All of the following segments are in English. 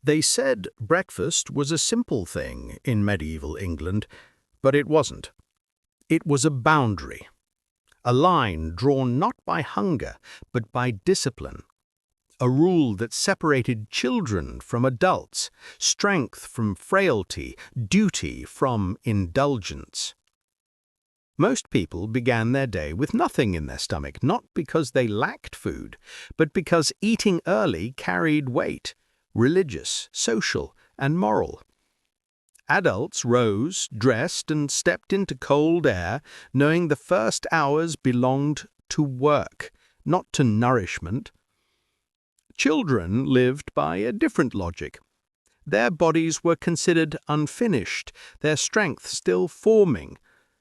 They said breakfast was a simple thing in medieval England, but it wasn't. It was a boundary, a line drawn not by hunger, but by discipline, a rule that separated children from adults, strength from frailty, duty from indulgence. Most people began their day with nothing in their stomach, not because they lacked food, but because eating early carried weight, religious, social, and moral. Adults rose, dressed, and stepped into cold air, knowing the first hours belonged to work, not to nourishment. Children lived by a different logic. Their bodies were considered unfinished, their strength still forming.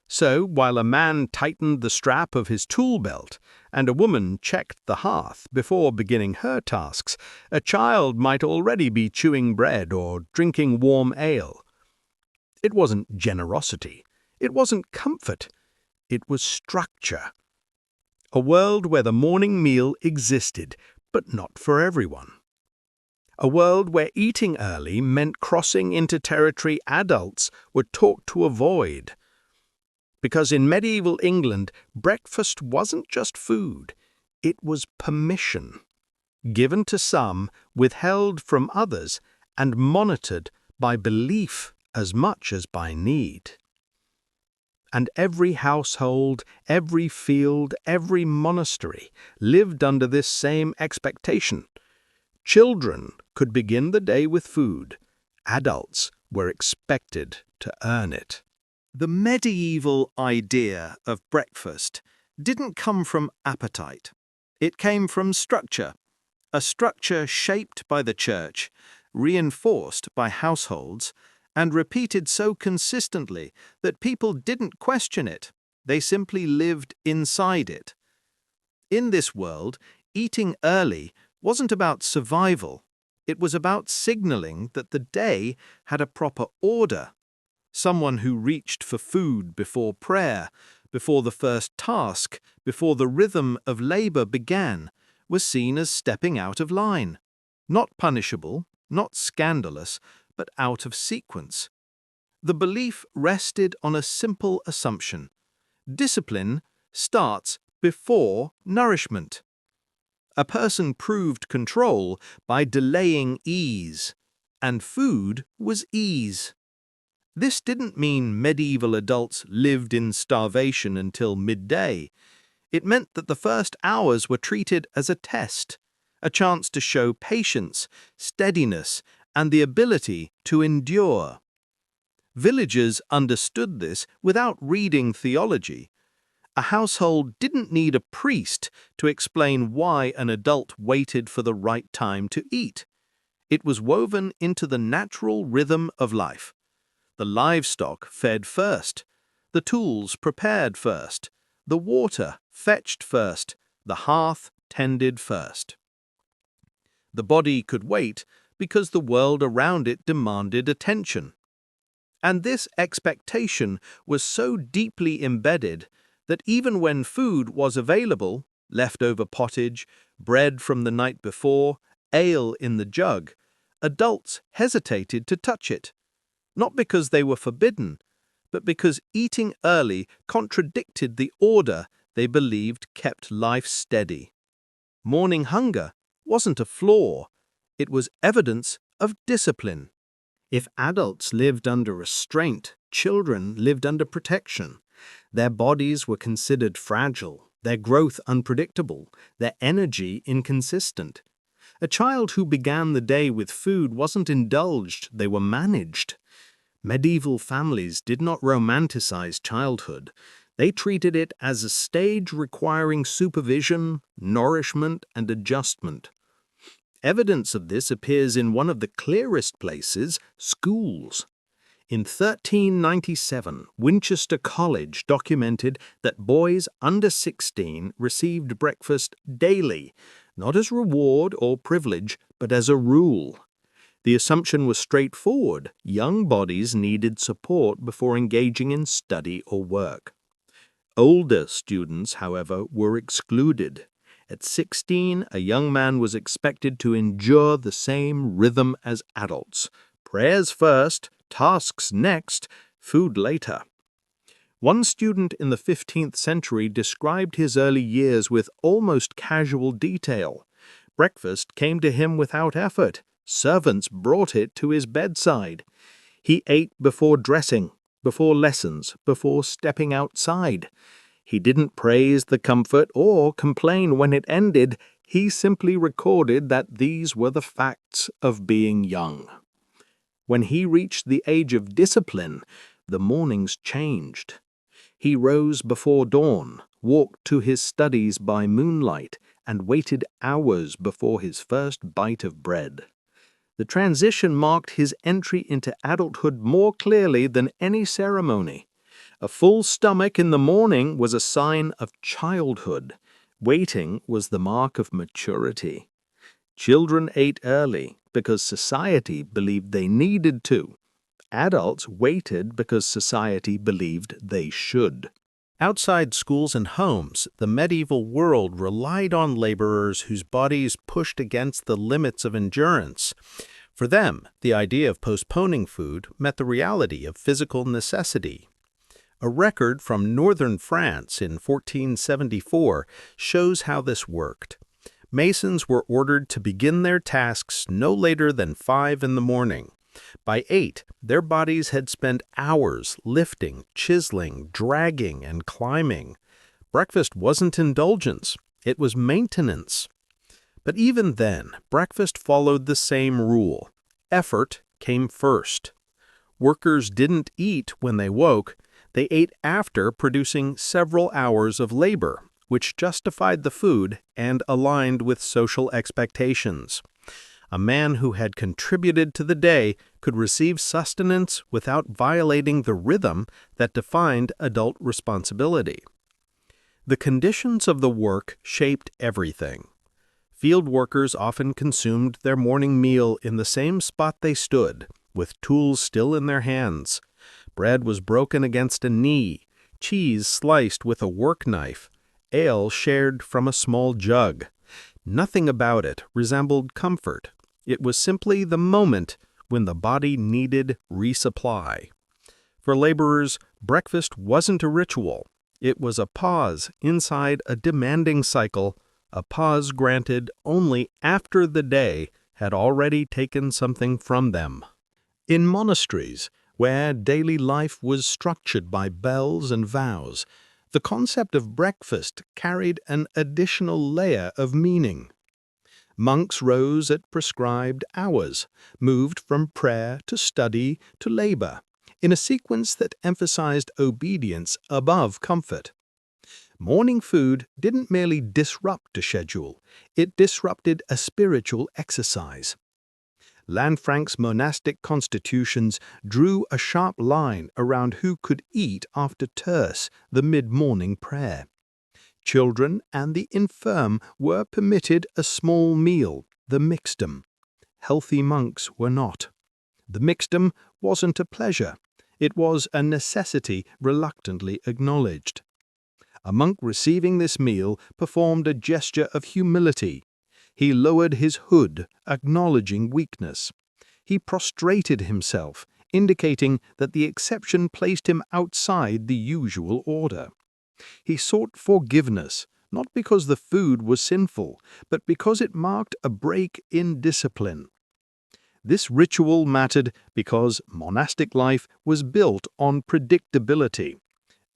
So, while a man tightened the strap of his tool belt and a woman checked the hearth before beginning her tasks, a child might already be chewing bread or drinking warm ale. It wasn't generosity. It wasn't comfort. It was structure. A world where the morning meal existed, but not for everyone. A world where eating early meant crossing into territory adults were taught to avoid. Because in medieval England, breakfast wasn't just food, it was permission, given to some, withheld from others, and monitored by belief as much as by need. And every household, every field, every monastery lived under this same expectation. Children could begin the day with food. Adults were expected to earn it. The medieval idea of breakfast didn't come from appetite. It came from structure, a structure shaped by the church, reinforced by households, and repeated so consistently that people didn't question it. They simply lived inside it. In this world, eating early wasn't about survival. It was about signaling that the day had a proper order. Someone who reached for food before prayer, before the first task, before the rhythm of labor began, was seen as stepping out of line. Not punishable, not scandalous, but out of sequence. The belief rested on a simple assumption. Discipline starts before nourishment. A person proved control by delaying ease, and food was ease. This didn't mean medieval adults lived in starvation until midday. It meant that the first hours were treated as a test, a chance to show patience, steadiness, and the ability to endure. Villagers understood this without reading theology. A household didn't need a priest to explain why an adult waited for the right time to eat. It was woven into the natural rhythm of life. The livestock fed first, the tools prepared first, the water fetched first, the hearth tended first. The body could wait because the world around it demanded attention. And this expectation was so deeply embedded that even when food was available, leftover pottage, bread from the night before, ale in the jug, adults hesitated to touch it. Not because they were forbidden, but because eating early contradicted the order they believed kept life steady. Morning hunger wasn't a flaw, it was evidence of discipline. If adults lived under restraint, children lived under protection. Their bodies were considered fragile, their growth unpredictable, their energy inconsistent. A child who began the day with food wasn't indulged, they were managed. Medieval families did not romanticize childhood. They treated it as a stage requiring supervision, nourishment, and adjustment. Evidence of this appears in one of the clearest places, schools. In 1397, Winchester College documented that boys under 16 received breakfast daily, not as reward or privilege, but as a rule. The assumption was straightforward. Young bodies needed support before engaging in study or work. Older students, however, were excluded. At 16, a young man was expected to endure the same rhythm as adults. Prayers first, tasks next, food later. One student in the 15th century described his early years with almost casual detail. Breakfast came to him without effort. Servants brought it to his bedside. He ate before dressing, before lessons, before stepping outside. He didn't praise the comfort or complain when it ended. He simply recorded that these were the facts of being young. When he reached the age of discipline, the mornings changed. He rose before dawn, walked to his studies by moonlight, and waited hours before his first bite of bread. The transition marked his entry into adulthood more clearly than any ceremony. A full stomach in the morning was a sign of childhood. Waiting was the mark of maturity. Children ate early because society believed they needed to. Adults waited because society believed they should. Outside schools and homes, the medieval world relied on laborers whose bodies pushed against the limits of endurance. For them, the idea of postponing food met the reality of physical necessity. A record from northern France in 1474 shows how this worked. Masons were ordered to begin their tasks no later than 5 in the morning. By 8, their bodies had spent hours lifting, chiseling, dragging, and climbing. Breakfast wasn't indulgence, it was maintenance. But even then, breakfast followed the same rule. Effort came first. Workers didn't eat when they woke, they ate after producing several hours of labor, which justified the food and aligned with social expectations. A man who had contributed to the day could receive sustenance without violating the rhythm that defined adult responsibility. The conditions of the work shaped everything. Field workers often consumed their morning meal in the same spot they stood, with tools still in their hands. Bread was broken against a knee, cheese sliced with a work knife, ale shared from a small jug. Nothing about it resembled comfort. It was simply the moment when the body needed resupply. For laborers, breakfast wasn't a ritual. It was a pause inside a demanding cycle, a pause granted only after the day had already taken something from them. In monasteries, where daily life was structured by bells and vows, the concept of breakfast carried an additional layer of meaning. Monks rose at prescribed hours, moved from prayer to study to labor, in a sequence that emphasized obedience above comfort. Morning food didn't merely disrupt a schedule, it disrupted a spiritual exercise. Lanfranc's monastic constitutions drew a sharp line around who could eat after terce, the mid-morning prayer. Children and the infirm were permitted a small meal, the mixtum. Healthy monks were not. The mixtum wasn't a pleasure. It was a necessity reluctantly acknowledged. A monk receiving this meal performed a gesture of humility. He lowered his hood, acknowledging weakness. He prostrated himself, indicating that the exception placed him outside the usual order. He sought forgiveness, not because the food was sinful, but because it marked a break in discipline. This ritual mattered because monastic life was built on predictability.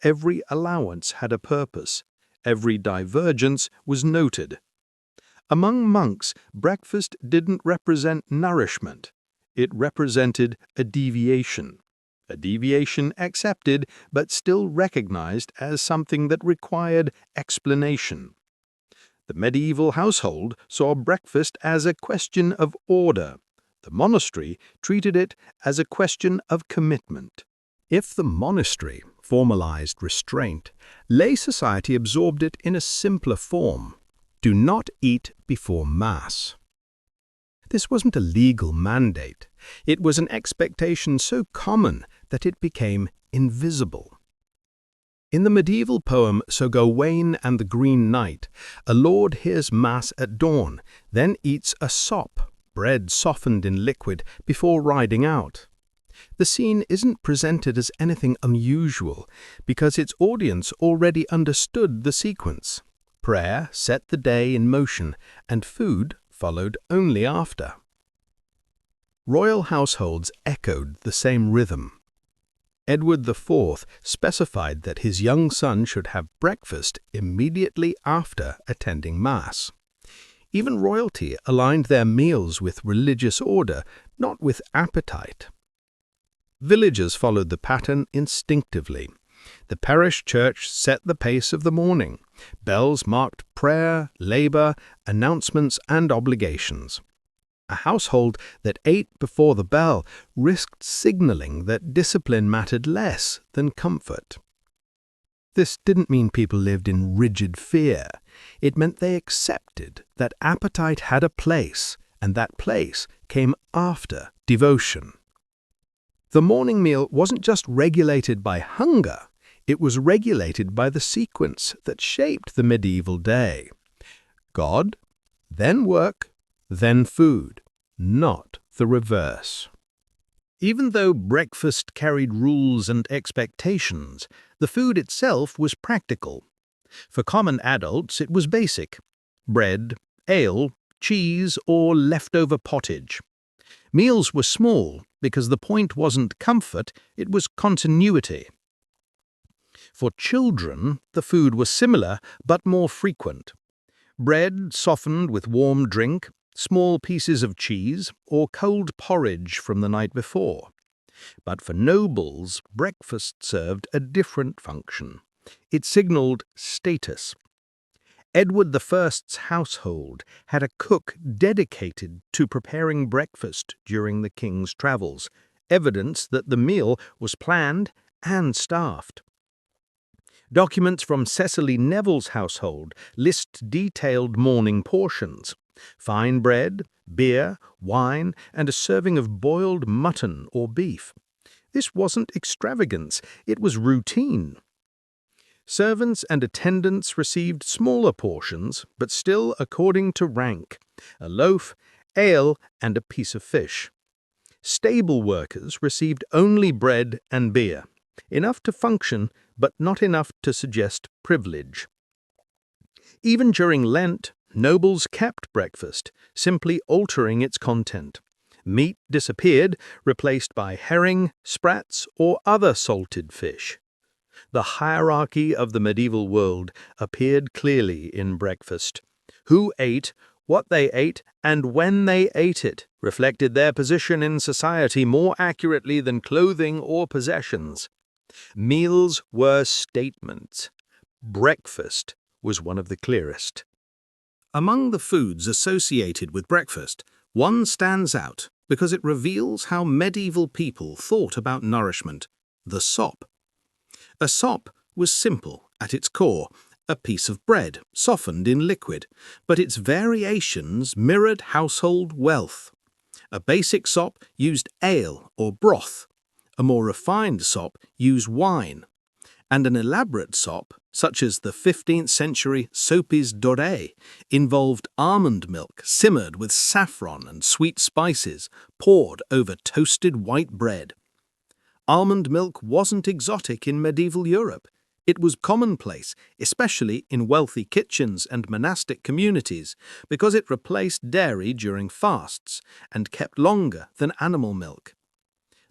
Every allowance had a purpose. Every divergence was noted. Among monks, breakfast didn't represent nourishment. It represented a deviation accepted but still recognized as something that required explanation. The medieval household saw breakfast as a question of order. The monastery treated it as a question of commitment. If the monastery formalized restraint, lay society absorbed it in a simpler form. Do not eat before Mass. This wasn't a legal mandate. It was an expectation so common that it became invisible. In the medieval poem Sir Gawain and the Green Knight, a lord hears mass at dawn, then eats a sop, bread softened in liquid, before riding out. The scene isn't presented as anything unusual because its audience already understood the sequence. Prayer set the day in motion, and food followed only after. Royal households echoed the same rhythm. Edward IV specified that his young son should have breakfast immediately after attending Mass. Even royalty aligned their meals with religious order, not with appetite. Villagers followed the pattern instinctively. The parish church set the pace of the morning. Bells marked prayer, labor, announcements, and obligations. A household that ate before the bell risked signaling that discipline mattered less than comfort. This didn't mean people lived in rigid fear. It meant they accepted that appetite had a place, and that place came after devotion. The morning meal wasn't just regulated by hunger, it was regulated by the sequence that shaped the medieval day. God, then work, then food, not the reverse. Even though breakfast carried rules and expectations, the food itself was practical. For common adults, it was basic: bread, ale, cheese, or leftover pottage. Meals were small because the point wasn't comfort, it was continuity. For children, the food was similar but more frequent. Bread softened with warm drink, small pieces of cheese, or cold porridge from the night before. But for nobles, breakfast served a different function. It signaled status. Edward I's household had a cook dedicated to preparing breakfast during the king's travels, evidence that the meal was planned and staffed. Documents from Cecily Neville's household list detailed morning portions: fine bread, beer, wine, and a serving of boiled mutton or beef. This wasn't extravagance, it was routine. Servants and attendants received smaller portions, but still according to rank: a loaf, ale, and a piece of fish. Stable workers received only bread and beer, enough to function, but not enough to suggest privilege. Even during Lent, nobles kept breakfast, simply altering its content. Meat disappeared, replaced by herring, sprats, or other salted fish. The hierarchy of the medieval world appeared clearly in breakfast. Who ate, what they ate, and when they ate it reflected their position in society more accurately than clothing or possessions. Meals were statements. Breakfast was one of the clearest. Among the foods associated with breakfast, one stands out because it reveals how medieval people thought about nourishment: the sop. A sop was simple at its core, a piece of bread softened in liquid, but its variations mirrored household wealth. A basic sop used ale or broth, a more refined sop used wine, and an elaborate sop, such as the 15th century Soapes dorées, involved almond milk simmered with saffron and sweet spices, poured over toasted white bread. Almond milk wasn't exotic in medieval Europe. It was commonplace, especially in wealthy kitchens and monastic communities, because it replaced dairy during fasts and kept longer than animal milk.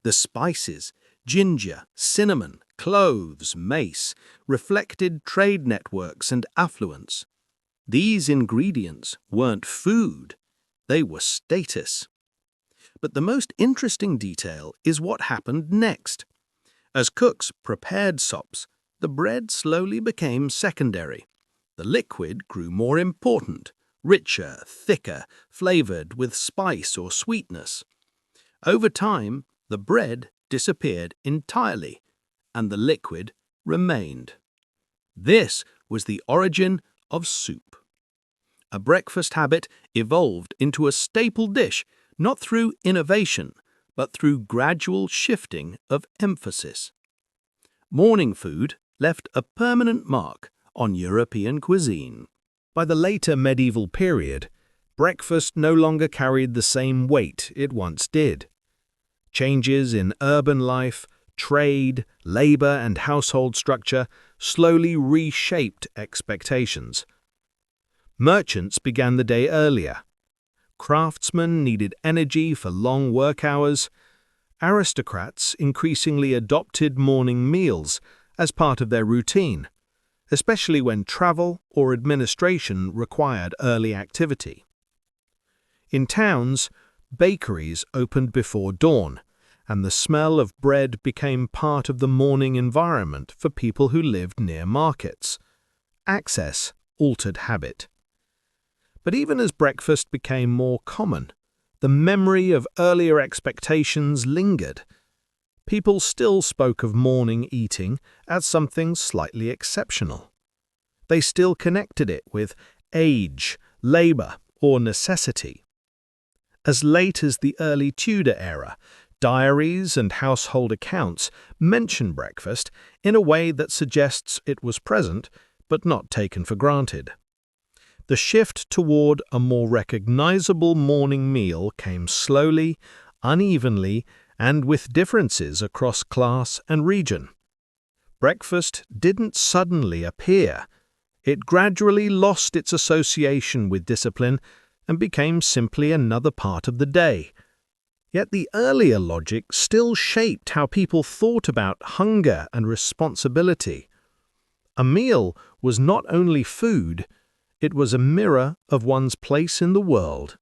The spices, ginger, cinnamon, cloves, mace, reflected trade networks and affluence. These ingredients weren't food, they were status. But the most interesting detail is what happened next. As cooks prepared sops, the bread slowly became secondary. The liquid grew more important, richer, thicker, flavored with spice or sweetness. Over time, the bread disappeared entirely, and the liquid remained. This was the origin of soup. A breakfast habit evolved into a staple dish, not through innovation, but through gradual shifting of emphasis. Morning food, left a permanent mark on European cuisine. By the later medieval period, breakfast no longer carried the same weight it once did. Changes in urban life, trade, labor, and household structure slowly reshaped expectations. Merchants began the day earlier. Craftsmen needed energy for long work hours. Aristocrats increasingly adopted morning meals as part of their routine, especially when travel or administration required early activity. In towns, bakeries opened before dawn, and the smell of bread became part of the morning environment for people who lived near markets. Access altered habit. But even as breakfast became more common, the memory of earlier expectations lingered. People still spoke of morning eating as something slightly exceptional. They still connected it with age, labor, or necessity. As late as the early Tudor era, diaries and household accounts mention breakfast in a way that suggests it was present but not taken for granted. The shift toward a more recognizable morning meal came slowly, unevenly, and with differences across class and region. Breakfast didn't suddenly appear. It gradually lost its association with discipline and became simply another part of the day. Yet the earlier logic still shaped how people thought about hunger and responsibility. A meal was not only food, it was a mirror of one's place in the world.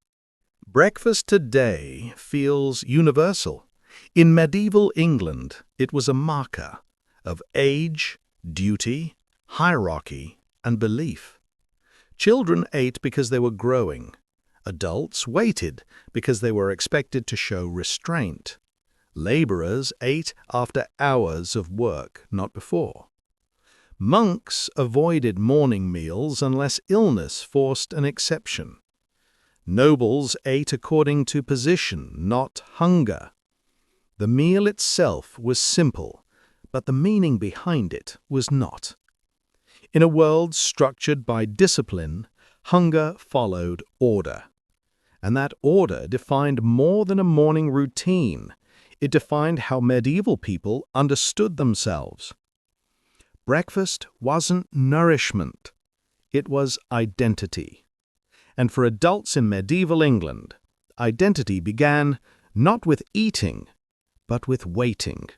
Breakfast today feels universal. In medieval England, it was a marker of age, duty, hierarchy, and belief. Children ate because they were growing. Adults waited because they were expected to show restraint. Laborers ate after hours of work, not before. Monks avoided morning meals unless illness forced an exception. Nobles ate according to position, not hunger. The meal itself was simple, but the meaning behind it was not. In a world structured by discipline, hunger followed order. And that order defined more than a morning routine. It defined how medieval people understood themselves. Breakfast wasn't nourishment. It was identity. And for adults in medieval England, identity began not with eating, but with waiting.